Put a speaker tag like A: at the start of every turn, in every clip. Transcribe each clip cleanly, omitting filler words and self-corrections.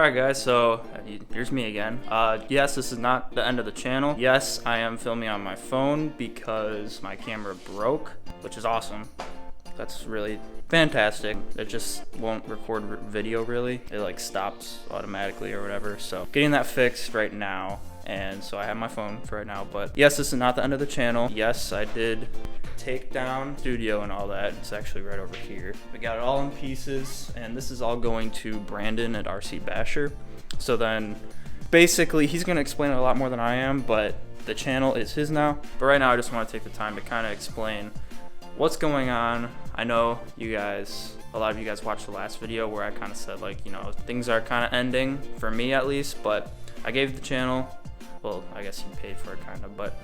A: Alright guys, so here's me again. Yes, this is not the end of the channel. Yes, I am filming on my phone because my camera broke, which is awesome. That's really fantastic. It just won't record video really. It like stops automatically or whatever. So getting that fixed right now. And so I have my phone for right now. But yes, this is not the end of the channel. Yes, I did take down studio and all that. It's actually right over here. We got it all in pieces, and this is all going to Brandon at RC Basher. So then basically he's going to explain it a lot more than I am, but the channel is his now. But right now I just want to take the time to kind of explain what's going on. I know you guys, a lot of you guys watched the last video where I kind of said, like, you know, things are kind of ending for me at least, but I gave the channel, well, I guess he paid for it kind of, but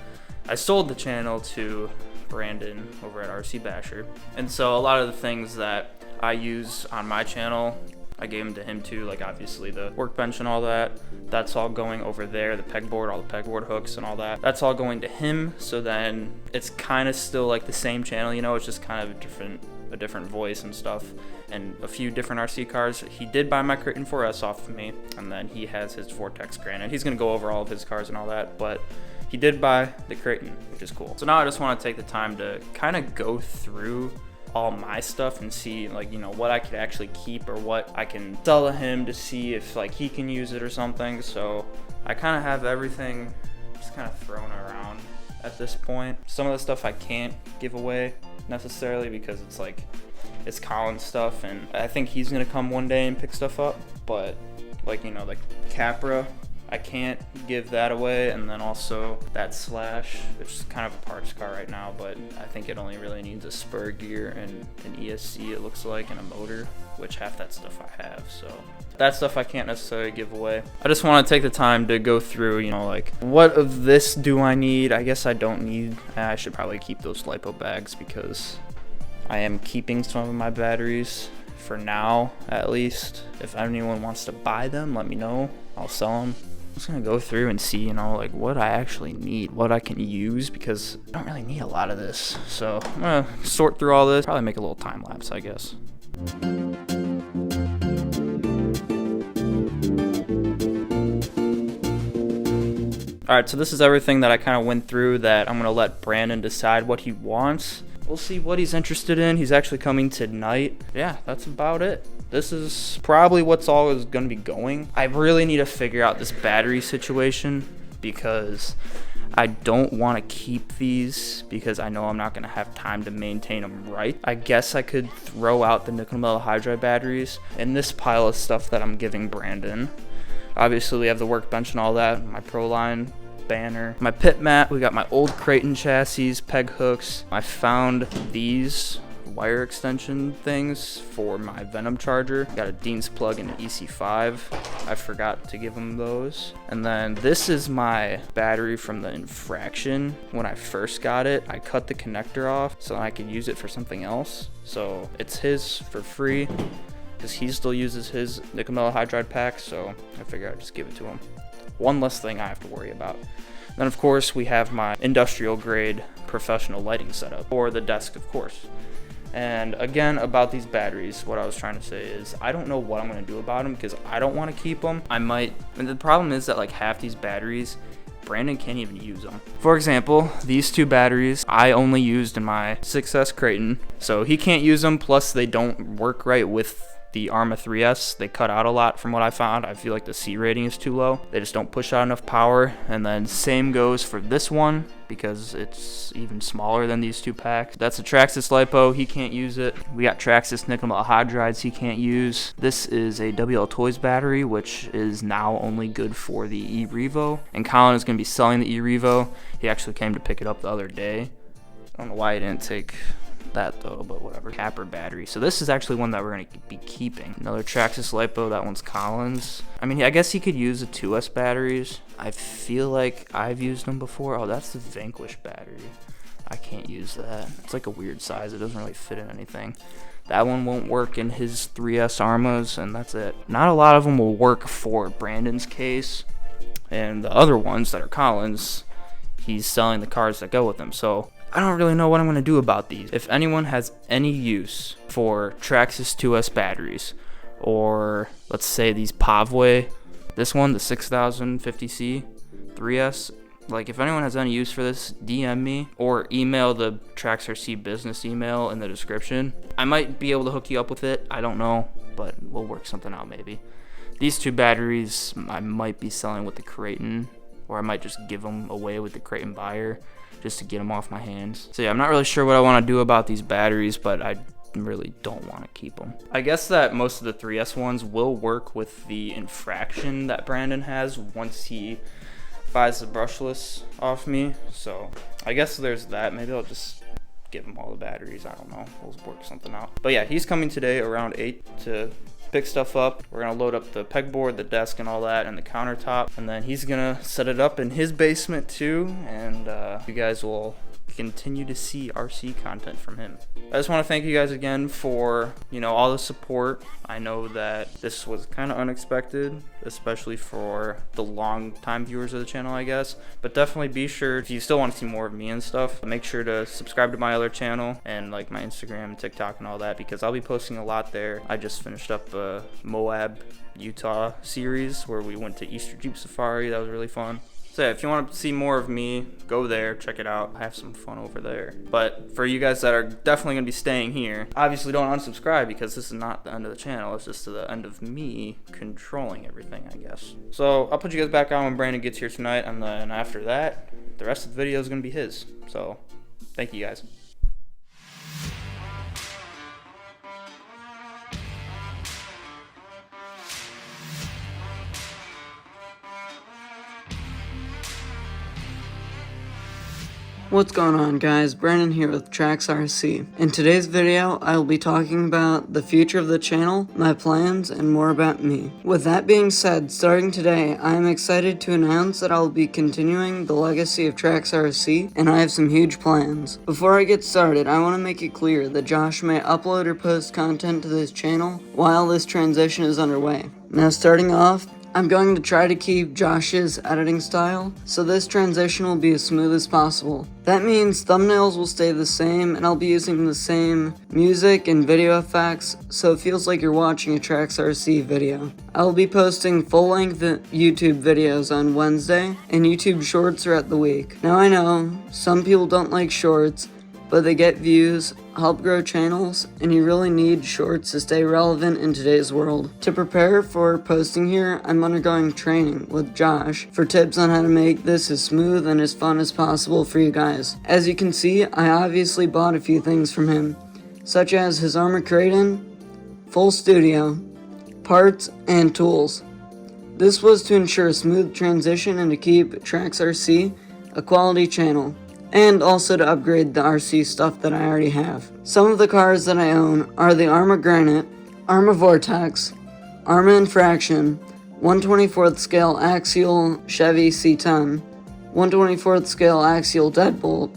A: I sold the channel to Brandon over at RC Basher. And so a lot of the things that I use on my channel, I gave them to him too, like obviously the workbench and all that. That's all going over there, the pegboard, all the pegboard hooks and all that. That's all going to him, so then it's kind of still like the same channel, you know, it's just kind of a different voice and stuff, and a few different RC cars. He did buy my Current 4S off of me, and then he has his Vortex Granite. He's gonna go over all of his cars and all that, but he did buy the Current, which is cool. So now I just want to take the time to kind of go through all my stuff and see, like, you know, what I could actually keep or what I can sell to him to see if like he can use it or something. So I kind of have everything just kind of thrown around at this point. Some of the stuff I can't give away necessarily because it's like, it's Colin's stuff, and I think he's gonna come one day and pick stuff up, but like, you know, like Capra, I can't give that away. And then also that Slash, which is kind of a parts car right now, but I think it only really needs a spur gear and an ESC, it looks like, and a motor, which half that stuff I have. So that stuff I can't necessarily give away. I just want to take the time to go through, you know, like, what of this do I need? I guess I don't need. I should probably keep those lipo bags because I am keeping some of my batteries for now, at least. If anyone wants to buy them, let me know. I'll sell them. I'm just gonna go through and see, you know, like what I actually need, what I can use, because I don't really need a lot of this. So I'm gonna sort through all this, probably make a little time lapse, I guess. All right, so this is everything that I kind of went through that I'm gonna let Brandon decide what he wants. We'll see what he's interested in. He's actually coming tonight. Yeah, that's about it. This is probably what's all is going to be going. I really need to figure out this battery situation because I don't want to keep these because I know I'm not going to have time to maintain them right. I guess I could throw out the nickel metal hydride batteries in this pile of stuff that I'm giving Brandon. Obviously, we have the workbench and all that, my Pro Line banner, my pit mat. We got my old Creighton chassis, peg hooks. I found these wire extension things for my Venom charger. Got a Dean's plug and an EC5. I forgot to give him those. And then this is my battery from the Infraction. When I first got it, I cut the connector off so I could use it for something else. So it's his for free because he still uses his nickel metal hydride pack, so I figured I'd just give it to him. One less thing I have to worry about. Then of course we have my industrial grade professional lighting setup for the desk, of course. And again, about these batteries, what I was trying to say is I don't know what I'm going to do about them because I don't want to keep them. I might, and the problem is that like half these batteries, Brandon can't even use them. For example, these two batteries I only used in my 6S Creighton, so he can't use them, plus they don't work right with the Arma 3S. They cut out a lot from what I found. I feel like the C rating is too low. They just don't push out enough power. And then same goes for this one because it's even smaller than these two packs. That's a Traxxas LiPo. He can't use it. We got Traxxas nickel metal hydrides he can't use. This is a WL Toys battery, which is now only good for the e-Revo. And Colin is going to be selling the e-Revo. He actually came to pick it up the other day. I don't know why he didn't take that though, but whatever. Capper battery. So this is actually one that we're going to be keeping. Another Traxxas LiPo, that one's Colin's. I mean, I guess he could use the 2S batteries. I feel like I've used them before. Oh, that's the Vanquish battery. I can't use that. It's like a weird size. It doesn't really fit in anything. That one won't work in his 3S Armas, and that's it. Not a lot of them will work for Brandon's case, and the other ones that are Colin's, he's selling the cars that go with them. So I don't really know what I'm going to do about these. If anyone has any use for Traxxas 2S batteries or let's say these Pavway, this one, the 6050C 3S. Like, if anyone has any use for this, DM me or email the Trax RC business email in the description. I might be able to hook you up with it. I don't know, but we'll work something out maybe. These two batteries I might be selling with the Creighton, or I might just give them away with the Creighton buyer just to get them off my hands. So yeah, I'm not really sure what I want to do about these batteries, but I really don't want to keep them. I guess that most of the 3S ones will work with the infraction that Brandon has once he buys the brushless off me. So I guess there's that. Maybe I'll just give him all the batteries. I don't know. We'll work something out. But yeah, he's coming today around 8 to pick stuff up. We're gonna load up the pegboard, the desk, and all that, and the countertop, and then he's gonna set it up in his basement too, and you guys will continue to see RC content from him. I just want to thank you guys again for, you know, all the support. I know that this was kind of unexpected, especially for the long time viewers of the channel, I guess, but definitely be sure, if you still want to see more of me and stuff, make sure to subscribe to my other channel and like my Instagram and TikTok and all that, because I'll be posting a lot there. I just finished up a Moab, Utah series where we went to Easter Jeep Safari. That was really fun. So yeah, if you want to see more of me, go there, check it out. I have some fun over there. But for you guys that are definitely going to be staying here, obviously don't unsubscribe, because this is not the end of the channel. It's just the end of me controlling everything, I guess. So I'll put you guys back on when Brandon gets here tonight, and then after that, the rest of the video is going to be his. So thank you guys.
B: What's going on, guys? Brandon here with Trax RC. In today's video, I will be talking about the future of the channel, my plans, and more about me. With that being said, starting today, I am excited to announce that I will be continuing the legacy of Trax RC, and I have some huge plans. Before I get started, I want to make it clear that Josh may upload or post content to this channel while this transition is underway. Now, starting off, I'm going to try to keep Josh's editing style, so this transition will be as smooth as possible. That means thumbnails will stay the same, and I'll be using the same music and video effects, so it feels like you're watching a Trax RC video. I will be posting full-length YouTube videos on Wednesday, and YouTube Shorts throughout the week. Now I know, some people don't like shorts, but they get views, help grow channels, and you really need shorts to stay relevant in today's world. To prepare for posting here, I'm undergoing training with Josh for tips on how to make this as smooth and as fun as possible for you guys. As you can see, I obviously bought a few things from him, such as his armor Creighton, full studio, parts, and tools. This was to ensure a smooth transition and to keep Trax RC a quality channel, and also to upgrade the RC stuff that I already have. Some of the cars that I own are the Arma Granite, Arma Vortex, Arma Infraction, 1/24th scale axial Chevy C10, 1/24th scale axial Deadbolt,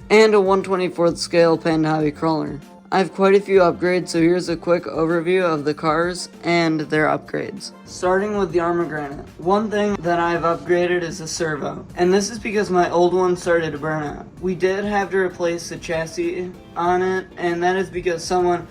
B: and a 1/24th scale Panda Hobby Crawler. I have quite a few upgrades, so here's a quick overview of the cars and their upgrades. Starting with the Arma Granite. One thing that I've upgraded is the servo, and this is because my old one started to burn out. We did have to replace the chassis on it, and that is because someone,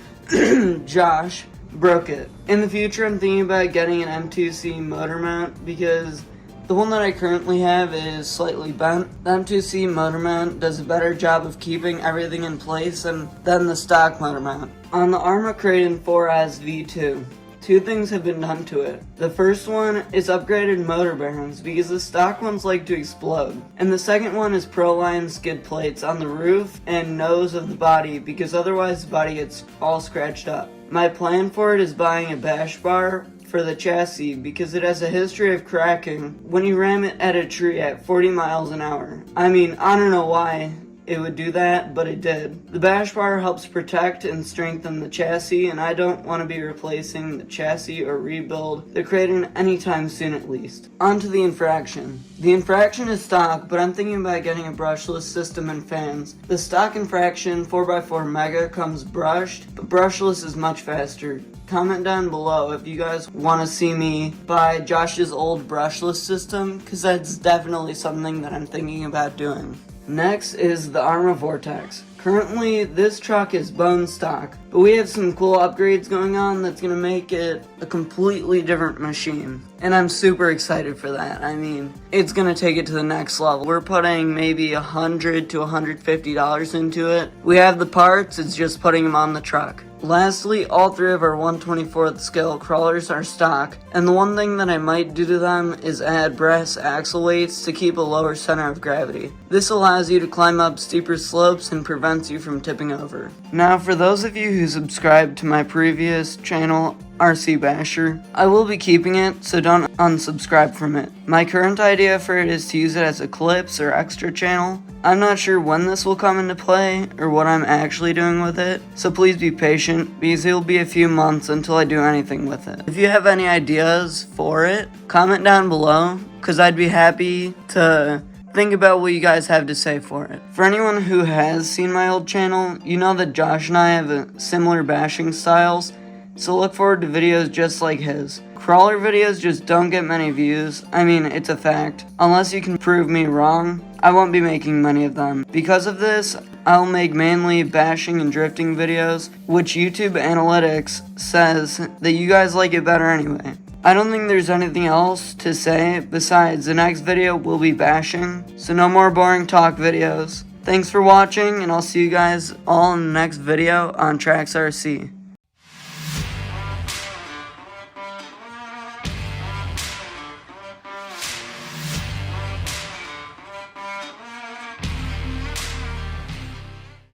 B: Josh, broke it. In the future, I'm thinking about getting an M2C motor mount, because the one that I currently have is slightly bent. The M2C motor mount does a better job of keeping everything in place than the stock motor mount. On the Arma Creighton 4S V2, two things have been done to it. The first one is upgraded motor bearings, because the stock ones like to explode. And the second one is Proline skid plates on the roof and nose of the body, because otherwise the body gets all scratched up. My plan for it is buying a bash bar for the chassis, because it has a history of cracking when you ram it at a tree at 40 miles an hour. I mean, I don't know why it would do that, but it did. The bash bar helps protect and strengthen the chassis, and I don't want to be replacing the chassis or rebuild the Creighton anytime soon, at least. On to the Infraction. The Infraction is stock, but I'm thinking about getting a brushless system and fans. The stock Infraction 4x4 Mega comes brushed, but brushless is much faster. Comment down below if you guys want to see me buy Josh's old brushless system, because that's definitely something that I'm thinking about doing. Next is the Arma Vortex. Currently, this truck is bone stock, but we have some cool upgrades going on that's going to make it a completely different machine. And I'm super excited for that. I mean, it's going to take it to the next level. We're putting maybe $100 to $150 into it. We have the parts, it's just putting them on the truck. Lastly, all 3 of our 1/24th scale crawlers are stock, and the one thing that I might do to them is add brass axle weights to keep a lower center of gravity. This allows you to climb up steeper slopes and prevents you from tipping over. Now, for those of you who subscribed to my previous channel, RC Basher, I will be keeping it, so don't unsubscribe from it. My current idea for it is to use it as a clips or extra channel. I'm not sure when this will come into play or what I'm actually doing with it, so please be patient because it will be a few months until I do anything with it. If you have any ideas for it, comment down below because I'd be happy to think about what you guys have to say for it. For anyone who has seen my old channel, you know that Josh and I have similar bashing styles, so look forward to videos just like his. Crawler videos just don't get many views. I mean, it's a fact. Unless you can prove me wrong, I won't be making many of them. Because of this, I'll make mainly bashing and drifting videos, which YouTube Analytics says that you guys like it better anyway. I don't think there's anything else to say besides the next video will be bashing, so no more boring talk videos. Thanks for watching, and I'll see you guys all in the next video on Trax RC.